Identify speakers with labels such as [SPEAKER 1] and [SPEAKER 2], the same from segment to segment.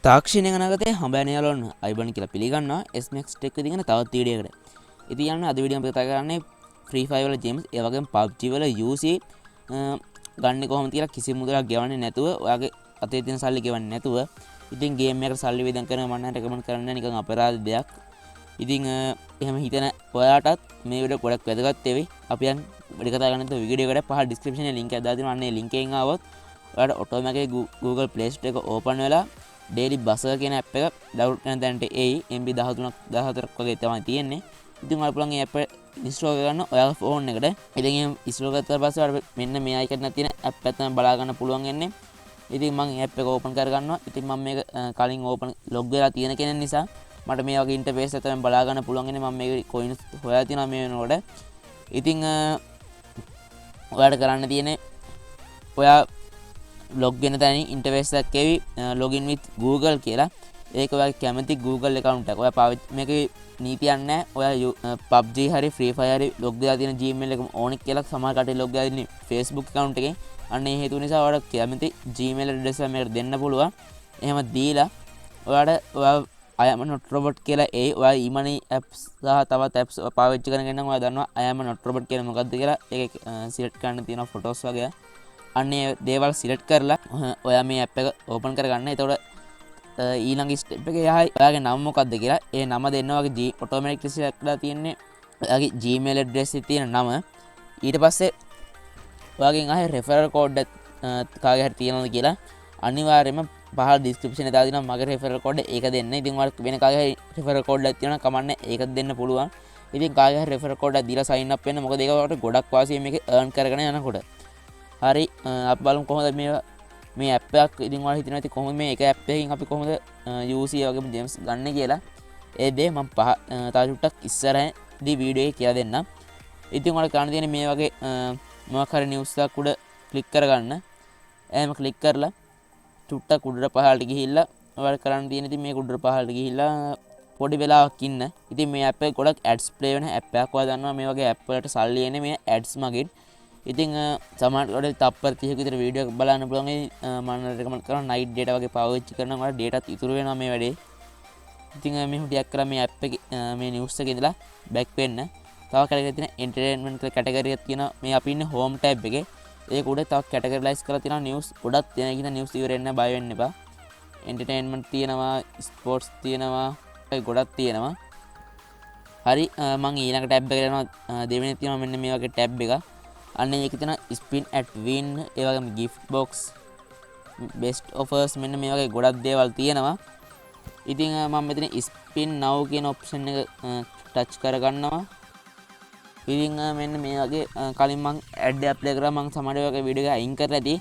[SPEAKER 1] තාක්ෂණය අනාගතයේ හඹයන යාළුවන් අයිබන් කියලා පිළිගන්නවා SMAX ටෙක් විදිහට තවත් වීඩියෝ එකකට. ඉතින් යන්න අද වීඩියෝ එක කතා කරන්නේ Free Fire වල ගේම්ස් ඒ වගේම Pubg වල UC ගන්න කොහොමද කියලා කිසි මුදලක් ගෙවන්නේ නැතුව ඔයාගේ අතේ තියෙන සල්ලි ගෙවන්නේ නැතුව ඉතින් ගේම් එකට සල්ලි වේදන් කරන මම නම් රෙකමන්ඩ් කරන්නේ නිකන් අපරාධ දෙයක්. ඉතින් එහෙම හිතන ඔයාටත් මේ වීඩියෝ ගොඩක් වැදගත් වෙවි. අපි යන් වැඩි කතා කරන්නේ නැතුව වීඩියෝ එකට පහළ ඩිස්ක්‍රිප්ෂන් එකේ link එක දාලා තියෙනවා. අන්න ඒ link එකෙන් ආවොත් ඔයාලට ඔටෝමැටික් Google Play Store එක ඕපන් වෙලා daily buzzer කියන app එක download කරන තැනට එයි. MB 13ක් 14ක් වගේ තමයි තියෙන්නේ. ඉතින් ඔයාලා පුළුවන් මේ app එක install කරගන්න ඔයාගේ phone එකට. ඉතින් එහෙම install කරලා පස්සේ ඔයාලට මෙන්න මේ icon එක තියෙන app එක තමයි බලා ගන්න පුළුවන් වෙන්නේ. ඉතින් මම මේ app එක open කරගන්නවා. ඉතින් මම මේක කලින් open log වෙලා තියෙන කෙනෙක් නිසා මට මේ වගේ interface එක තමයි බලා ගන්න පුළුවන් වෙන්නේ. මම මේක coins හොයලා තියෙනවා මේ වෙනකොට. ඉතින් ඔයාලට කරන්න තියෙන්නේ ඔයා log වෙන තැනින් interface එකක් එවි login with Google කියලා. ඒක ඔයාගේ කැමති Google account එක. ඔයා පාවිච්චි මේකේ නීතියක් නැහැ. ඔයා PUBG හරි Free Fire හරි log දාලා තියෙන Gmail එක ඕනෙක් කියලා සමහර කටේ log දාලා ඉන්නේ Facebook account එකෙන්. අන්න ඒ හේතුව නිසා ඔයාලට කැමති Gmail address එක මේකට දෙන්න පුළුවන්. එහෙම දීලා ඔයාලට I am not robot කියලා ඔයා e-money apps සහ තවත් apps පාවිච්චි කරන කෙනා නම් ඔයා දන්නවා I am not robot කියන්නේ මොකක්ද කියලා. ඒක select කරන්න තියෙන photos වගේ. අන්නේ දේවල් සිලෙක්ට් කරලා ඔයා මේ app එක ඕපන් කරගන්න. එතකොට ඊළඟ ස්ටෙප් එකේ යහයි ඔයාගේ නම මොකක්ද කියලා ඒ නම දෙන්න වගේ ඔටෝමැටික්ලි සිලෙක්ට් කරලා තියෙන්නේ ඔයාගේ Gmail address එකේ තියෙන නම. ඊට පස්සේ ඔයාගෙන් ආයේ referral code කාගේ හරි තියෙනවද කියලා අනිවාර්යයෙන්ම පහළ description එකේ දාලා දෙනවා මගේ referral code ඒක දෙන්න. ඉතින් ඔයාලා වෙන කාගේ හරි referral code එකක් තියෙනවා කමන්නේ ඒකත් දෙන්න පුළුවන්. ඉතින් කාගේ හරි referral code එකක් දීලා sign up වෙන්න. මොකද ඒක ඔයාලට ගොඩක් වාසිය මේක earn කරගෙන යනකොට. හරි අපි බලමු කොහොමද මේ app එකක් ඉතින් ඔයාලා හිතනවා ඉතින් කොහොමද මේ එක app එකකින් අපි කොහොමද UC වගේම ගේම්ස් ගන්න කියලා. ඒ දේ මම තව ටිකක් ඉස්සරහදී වීඩියෝ එකේ කියලා දෙන්නම්. ඉතින් ඔයාලා කරන්න තියෙන්නේ මේ වගේ මොකක් හරි news එකක් උඩ ක්ලික් කරගන්න. එහෙම ක්ලික් කරලා ටුට්ටක් උඩට පහළට ගිහිල්ලා ඔයාලා කරන්න තියෙන්නේ ඉතින් මේක උඩට පහළට ගිහිල්ලා පොඩි වෙලාවක් ඉන්න. ඉතින් මේ app එක ගොඩක් ads play වෙන app එකක්. ඔයාලා දන්නවා මේ වගේ app වලට සල්ලි එන්නේ මේ ads මගින්. ඉතින් සමහර වෙලාවට තප්පර 30ක විතර වීඩියෝ එකක් බලන්න පුළුවන්. මම රෙකමන්ඩ් කරනවා night data වගේ පාවිච්චි කරනවා. ඔයාලා dataත් ඉතුරු වෙනවා මේ වැඩේ. ඉතින් මේ හුටියක් කරලා මේ app එකේ මේ news එකේ ඉඳලා back වෙන්න. තව කැටගරි තියෙන entertainment කියලා කැටගරි එකක් තියෙනවා. මේ අපි ඉන්නේ home tab එකේ. ඒක උඩ තව categorize කරලා තියෙනවා news ගොඩක් තියෙන. කියන news ඉවර වෙන්න බය වෙන්න එපා. entertainment තියෙනවා, sports තියෙනවා, ඒ ගොඩක් තියෙනවා. හරි මම ඊළඟ tab එකට යනවා. දෙවෙනි තියෙනවා මෙන්න මේ වගේ tab එකක්. අන්න ඒක තියෙන spin at win ඒ වගේම gift box best offers මෙන්න මේ වගේ ගොඩක් දේවල් තියෙනවා. ඉතින් මම මෙතන spin now කියන option එක touch කරගන්නවා. ඉතින් මෙන්න මේ වගේ කලින් මම ad apply කරා මම සමහර වගේ වීඩියෝ එක අයින් කරලා ඇති.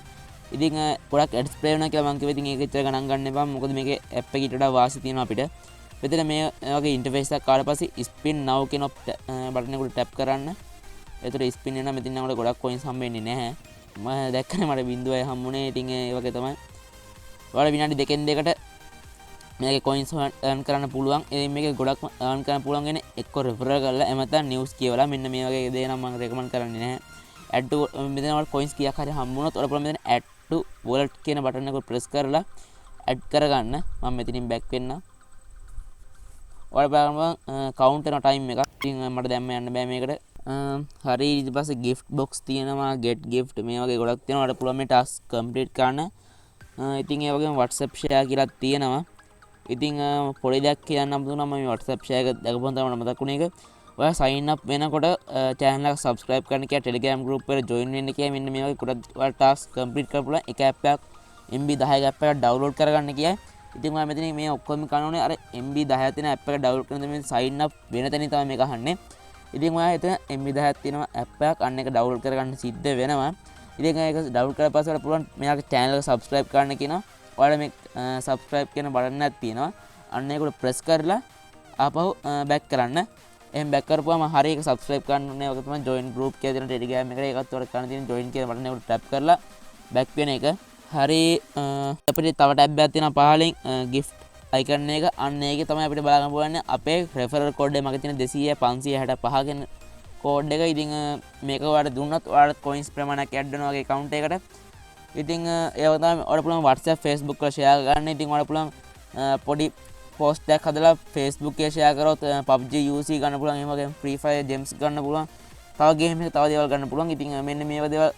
[SPEAKER 1] ඉතින් ගොඩක් ads play වෙනවා කියලා මම කිව්වා. ඉතින් ඒක විතර ගණන් ගන්න එපා. මොකද මේකේ app එකේ ඊට වඩා වාසි තියෙනවා අපිට. මෙතන මේ වගේ interface එකක් ආවට පස්සේ spin now කියන බටන් එක උඩ tap කරන්න. එතකොට ස්පින් වෙනවා. මෙතන නේද ගොඩක් coins හම්බ වෙන්නේ නැහැ. මම දැක්කනේ මට බිඳුවයි හම්බුනේ. ඉතින් ඒ වගේ තමයි. ඔයාලා විනාඩි දෙකෙන් දෙකට මේකේ coins earn කරන්න පුළුවන්. ඉතින් මේකේ ගොඩක් earn කරන්න පුළුවන් වෙන්නේ එක්ක referral කරලා එහෙම නැත්නම් news කියවලා. මෙන්න මේ වගේ දේ නම් මම recommend කරන්නේ නැහැ. add to මෙතන ඔයාලා coins කීයක් හරි හම්බුනොත් ඔයාලා පුළුවන් මෙතන add to wallet කියන බටන් එක press කරලා add කරගන්න. මම මෙතනින් back වෙන්න. ඔයාලා බලන්න count වෙන time එක. ඉතින් මට දැම්ම යන්න බෑ මේකට. හරි ඊට පස්සේ gift box තියෙනවා get gift මේ වගේ ගොඩක් තියෙනවා. ඔයාලට පුළුවන් මේ task complete කරන්න. ඉතින් ඒ වගේම WhatsApp share කියලා තියෙනවා. ඉතින් පොඩි දෙයක් කියන්න අමුතුනා මම මේ WhatsApp share එක දැකපුවම තමයි මතක් වුණේ එක. ඔයා sign up වෙනකොට channel එක subscribe කරන්න කියලා Telegram group එකට join වෙන්න කියලා මෙන්න මේ වගේ ගොඩක් ඔයාලා task complete කරපුවා එක app එකක් MB 10ක app එකක් download කරගන්න කියයි. ඉතින් ඔයා මෙතන මේ ඔක්කොම කරනෝනේ අර MB 10ක් තියෙන app එක download කරන මේ sign up වෙන තැනින් තමයි මේක අහන්නේ. ඉතින් ඔයා එතන MB 10ක් තියෙනවා app එකක් අන්න එක download කරගන්න සිද්ධ වෙනවා. ඉතින් ඒක download කරලා පස්සේ ඔයාලා පුළුවන් මෙයාගේ channel එක subscribe කරන්න කියනවා. ඔයාලා මේ subscribe කියන බටන් එකක් තියෙනවා. අන්න ඒක උඩ press කරලා ආපහු back කරන්න. එහෙනම් back කරපුවාම හරිය එක subscribe කරන්න ඕනේ. ඔක තමයි join group කියලා දෙන Telegram එකට ඒකත් ඔයාලා කරන්න තියෙන join කියන බටන් එක උඩ tap කරලා back වෙන එක. හරි අපිට තව tab එකක් තියෙනවා පහලින් gift icon එක. අන්න ඒකේ තමයි අපිට බලන්න පුළුවන් අපේ referral code එක මගේ තියෙන 200 565 කියන code එක. ඉතින් මේක ඔයාලට දුන්නොත් ඔයාලට coins ප්‍රමාණයක් add වෙනවා වගේ account එකකට. ඉතින් ඒක තමයි ඔයාලට පුළුවන් WhatsApp Facebook වල share කරන්න. ඉතින් ඔයාලට පුළුවන් පොඩි පෝස්ට් එකක් හදලා Facebook එකේ ෂෙයා කරොත් PUBG UC ගන්න පුළුවන්. ඒ වගේම Free Fire gems ගන්න පුළුවන්. තව ගේම් එක තව දේවල් ගන්න පුළුවන්. ඉතින් මෙන්න මේවා දේවල්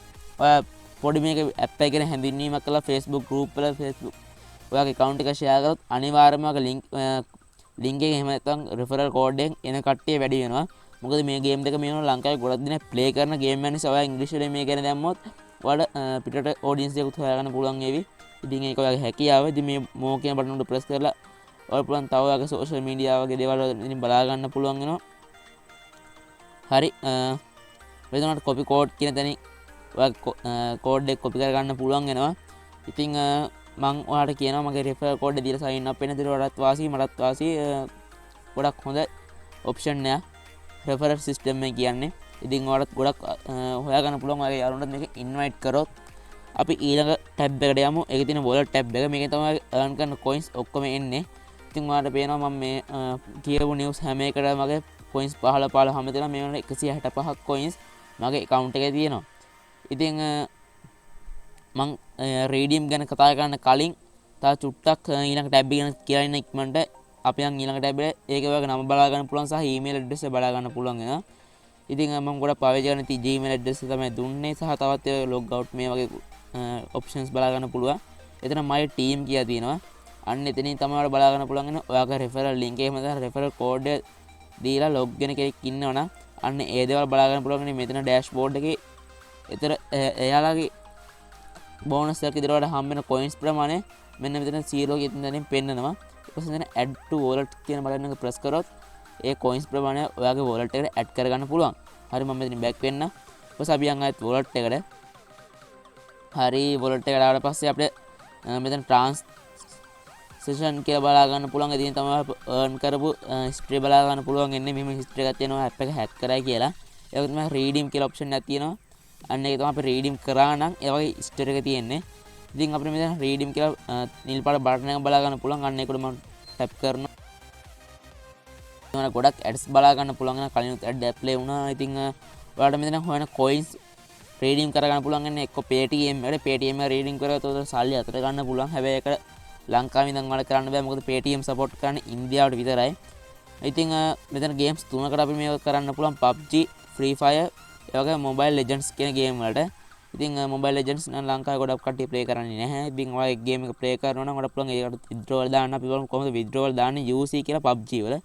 [SPEAKER 1] ඔයා පොඩි මේක ඇප් එක ගැන හැඳින්වීමක් කළා Facebook group වල Facebook ඔයාගේ account එක ෂෙයා කරොත් අනිවාර්යයෙන්ම ඔයාගේ link එක එහෙම නැත්නම් referral code එකෙන් එන කට්ටිය වැඩි වෙනවා. මොකද මේ ගේම් දෙක මේ වෙනකොට ලංකාවේ ගොඩක් දෙනෙක් ප්ලේ කරන ගේම් එක නිසා ඔයා ඉංග්‍රීසි වලින් මේ ගැන දැම්මොත් ඔයාලට පිටට audience එකකුත් හොයාගන්න පුළුවන් වේවි. ඉතින් ඒක ඔයාගේ හැකියාව. ඉතින් මේ more කියන බටන් උඩ press කරලා ඔයාලට පුළුවන් තව ඔයාගේ social media වගේ දේවල් වලින් බලා ගන්න පුළුවන් වෙනවා. හරි මෙතනට copy code කියන තැනින් ඔයාගේ code එක copy කරගන්න පුළුවන් වෙනවා. ඉතින් මම ඔයාලට කියනවා මගේ referral code එක දීලා sign up වෙන දේ ඔයාලටත් වාසි මටත් වාසි ගොඩක් හොඳ option එකක් referral system එක කියන්නේ. ඉතින් ඔයාලට ගොඩක් හොයාගන්න පුළුවන් ඔයාගේ යාළුවන්ට මේක invite කරොත් අපි ඊළඟ tab එකට යමු. ඒකේ තියෙන wallet tab එක. මේකෙන් තමයි earn කරන coins ඔක්කොම එන්නේ. ඉතින් ඔයාලට පේනවා මම මේ කියවපු news හැම එකටම මගේ coins 15 හැම දෙනා මේ වෙනකොට 165ක් coins මගේ account එකේ තියෙනවා. ඉතින් මම redeem ගැන කතා කරන්න කලින් තව චුට්ටක් ඊළඟ tab එක ගැන කියලා ඉන්න ඉක්මනට අපි යන් ඊළඟ tab එකට ඒකේ ඔයාගේ නම බලා ගන්න පුළුවන් සහ email address එක බලා ගන්න පුළුවන් වෙනවා. ඉතින් මම ගොඩක් පාවිච්චි කරන ති Gmail address එක තමයි දුන්නේ සහ තවත් ඒ log out මේ වගේ options බලා ගන්න පුළුවන්. එතන my team කියලා තියෙනවා. අන්න එතනින් තමයි ඔයාලා බලා ගන්න පුළුවන් වෙන ඔයාගේ referral link එක මත referral code එක දීලා log වෙන කෙනෙක් ඉන්නවනම් අන්න ඒ දේවල් බලා ගන්න පුළුවන්. මෙතන dashboard එකේ එතන එයාලගේ bonus එකක් විදිහට ඔයාලට හම්බ වෙන coins ප්‍රමාණය මෙන්න මෙතන 0 කියන තැනින් පෙන්නනවා. ඊට පස්සේ මෙතන add to wallet කියන බටන් එක press කරොත් ඒ coins ප්‍රමාණය ඔයාගේ wallet එකට add කරගන්න පුළුවන්. හරි මම මෙතනින් back වෙන්න. ඊට පස්සේ අපි යන් ආයෙත් wallet එකට. හරි wallet එකට ආවට පස්සේ අපිට මෙතන transaction කියලා බලා ගන්න පුළුවන්. ඉතින් තමයි earn කරපු history බලා ගන්න පුළුවන් එන්නේ. මෙහෙම history එකක් තියෙනවා app එක hack කරයි කියලා. ඒක තමයි redeem කියලා option එකක් තියෙනවා. අන්න ඒක තමයි අපි redeem කරා නම් ඒ වගේ history එක තියෙන්නේ. ඉතින් අපිට මෙතන redeem කියලා නිල් පාට බටන් එක බලා ගන්න පුළුවන්. අන්න ඒකට මම tap කරනවා. ගොඩක් ads බලා ගන්න පුළුවන් වෙන කලිනුත් ad apply වුණා. ඉතින් ඔයාලට මෙතන හොයන coins redeem කරගන්න පුළුවන් වෙන එක්ක Paytm එකට Paytm එක redeem කරගත්තොත් උඩ සල්ලි අතට ගන්න පුළුවන්. හැබැයි ඒක ලංකාවේ ඉඳන් වල කරන්න බෑ. මොකද Paytm support කරන්නේ ඉන්දියාවට විතරයි. ඉතින් මෙතන games තුනකට අපි මේක කරන්න පුළුවන්. PUBG, Free Fire, ඒ වගේ Mobile Legends කියන game වලට. ඉතින් Mobile Legends නම් ලංකාවේ ගොඩක් කට්ටිය play කරන්නේ නැහැ. ඉතින් ඔයාලා game එක play කරනවා නම් ඔයාලට පුළුවන් ඒකට withdrawal දාන්න. අපි බලමු කොහොමද withdrawal දාන්නේ UC කියලා PUBG වල.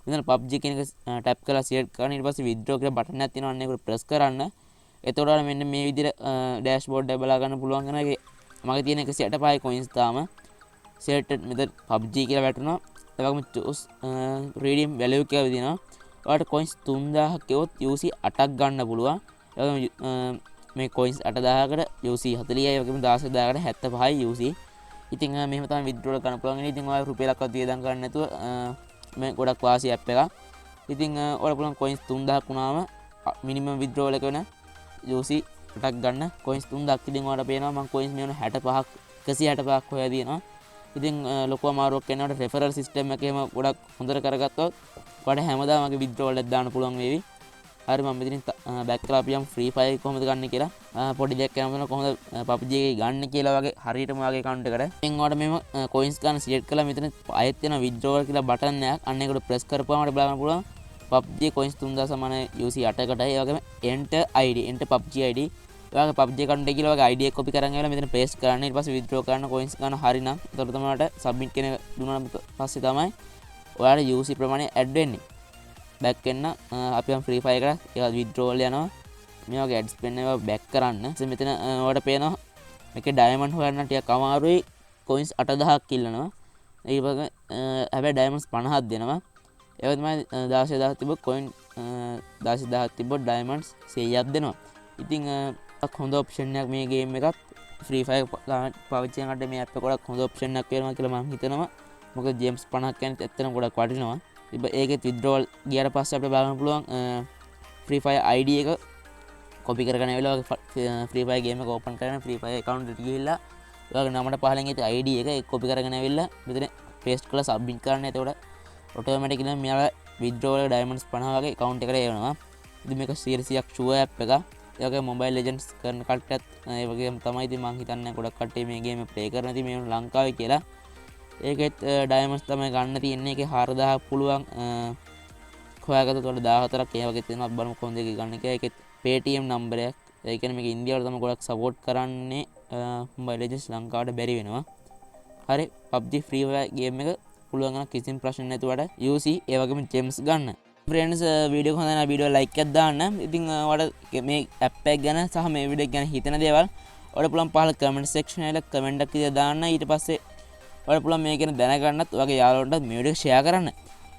[SPEAKER 1] මෙතන PUBG කියන එක tap කරලා select කරන්න. ඊට පස්සේ withdraw කියලා බටන් එකක් තියෙනවා. අන්න ඒකට press කරන්න. එතකොට මෙන්න මේ විදිහට dashboard එක බලා ගන්න පුළුවන් වෙනවා. ඒකේ මගේ තියෙන 165 coins තාම selected මෙතන PUBG කියලා වැටුණා. ඒ වගේම choose redeem value කියලා විදිනවා. ඔයාලට coins 3000ක් ගෙවොත් UC 8ක් ගන්න පුළුවන්. ඒ වගේම මේ coins 8000කට UC 40යි. ඒ වගේම 16000කට 75යි UC. ඉතින් මෙහෙම තමයි withdraw ගන්න පුළුවන්. ඉතින් ඔයාලා රුපියලක්වත් වියදම් කරන්න නැතුව මේ ගොඩක් වාසි app එකක්. ඉතින් ඔයාලා පුළුවන් coins 3000ක් වුණාම minimum withdrawal එක වෙන UC 8ක් ගන්න. coins 3000ක් ඉතින් ඔයාලට පේනවා මම coins මේ වෙන 65ක් 165ක් හොයා දිනවා. ඉතින් ලොකු අමාරුවක් වෙනකොට referral system එකේම ගොඩක් හොඳට කරගත්තොත් ඔයාලට හැමදාම මගේ withdrawal එක දාන්න පුළුවන් වේවි. හරි මම මෙතනින් back කරලා අපි යමු Free Fire කොහොමද ගන්න කියලා. පොඩි දෙයක් කරනවා කොහොමද PUBG එකේ ගන්න කියලා වගේ හරියටම ඔයාගේ account එකට. ඉතින් ඔයාලට මේව coins ගන්න select කරලා මෙතන ආයෙත් වෙන withdrawal කියලා බටන් එකක් අන්න ඒකට press කරපුවාම අපිට බලන්න පුළුවන් PUBG coins 3000 සමාන UC 8කටයි. ඒ වගේම enter ID enter PUBG ID ඔයාගේ PUBG account එක කියලා ඔයාගේ ID එක copy කරන් ආවලා මෙතන paste කරන්න. ඊට පස්සේ withdraw කරන්න coins ගන්න හරිනම් එතකොට තමයි ඔයාලට submit කියන දුන්නාම පස්සේ තමයි ඔයාලට UC ප්‍රමාණය add වෙන්නේ. back වෙන්න අපි යම් Free Fire එකට ඒක withdrawal යනවා. මේ වගේ ads පෙන්න ඒවා back කරන්න. ඉතින් මෙතන ඔයාලට පේනවා මේකේ diamond හොයන්න ටිකක් අමාරුයි. coins 8000ක් ඉල්ලනවා. ඊට පස්සේ හැබැයි diamonds 50ක් දෙනවා. ඒක තමයි 16000ක් තිබ්බ coin 16000ක් තිබ්බ diamonds 100ක් දෙනවා. ඉතින් හොඳ option එකක් මේ game එකත් Free Fire පාවිච්චි කරනකොට මේ app එක ගොඩක් හොඳ option එකක් වෙනවා කියලා මම හිතනවා. මොකද gems 50ක් කියන්නේ ඇත්තටම ගොඩක් වටිනවා. ඒකෙත් withdrawal ගියාට පස්සේ අපිට බලන්න පුළුවන් Free Fire ID එක copy කරගෙන ආවිලා Free Fire game එක open කරගෙන Free Fire account එකට ගිහිල්ලා ඔයාගේ නමට පහලින් තියෙන ID එක ඒක copy කරගෙන ආවිලා මෙතන paste කරලා submit කරන්න. එතකොට automatically මෙයාලා withdrawal diamonds 50 වගේ account එකට එනවා. ඉතින් මේක 100ක් sure app එකක්. ඒ වගේ Mobile Legends කරන කට්ටියත් ඒ වගේම තමයි. ඉතින් මම හිතන්නේ ගොඩක් කට්ටිය මේ game play කරන ඉතින් මේ ලංකාවේ කියලා. ඒකෙත් ඩයමන්ඩ්ස් තමයි ගන්න තියෙන්නේ. ඒකේ 4000ක් පුළුවන් හොයාගත්තොත් වල 14ක් ඒ වගේ තියෙනවා. බලමු කොහොමද ඒක ගන්න කියලා. ඒකෙත් Paytm නම්බරයක්. ඒ කියන්නේ මේක ඉන්දියාවල තමයි ගොඩක් සපෝට් කරන්නේ. Mobile Legends ලංකාවට බැරි වෙනවා. හරි PUBG free fire game එක පුළුවන් නම් කිසිම ප්‍රශ්න නැතුවට UC ඒ වගේම gems ගන්න. friends වීඩියෝ එක හොඳ නම් වීඩියෝ like එකක් දාන්න. ඉතින් ඔයාලට මේ app එක ගැන සහ මේ වීඩියෝ එක ගැන හිතන දේවල් ඔයාලට පුළුවන් පහළ comment section එකේ comment එකක් විදිහට දාන්න. ඊට පස්සේ ඔයාලට පුළුවන් මේ ගැන දැනගන්නත් ඔයාගේ යාළුවන්ට මේ වීඩියෝ එක share කරන්න.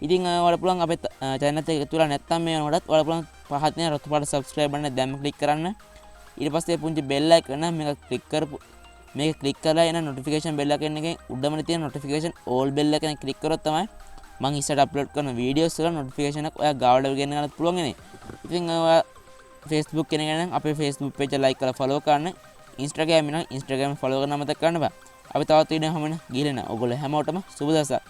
[SPEAKER 1] ඉතින් ඔයාලට පුළුවන් අපේ channel එක එකතු වෙලා නැත්නම් මේ වෙනකොටත් ඔයාලට පුළුවන් පහත් තියෙන රතු පාට subscribe බටන් එක දැම්ම click කරන්න. ඊට පස්සේ පුංචි bell icon එක මේක click කරපු මේක click කරලා එන notification bell icon එකෙන් උඩම තියෙන notification all bell icon එක click කරොත් තමයි මම ඉස්සරහට upload කරන videos වල notification එක ඔයා ගාවට ගෙන්න ගන්නත් පුළුවන් ඉන්නේ. ඉතින් ඔයා Facebook කෙනෙක් නම් අපේ Facebook page එක like කරලා follow කරන්න. Instagram නම් Instagram follow කරන්න මතක කරන්න බෑ. අපි තවත් වීඩියෝ හැමෝම ගිහලා ඔයගොල්ලෝ හැමෝටම සුබ දවසක්.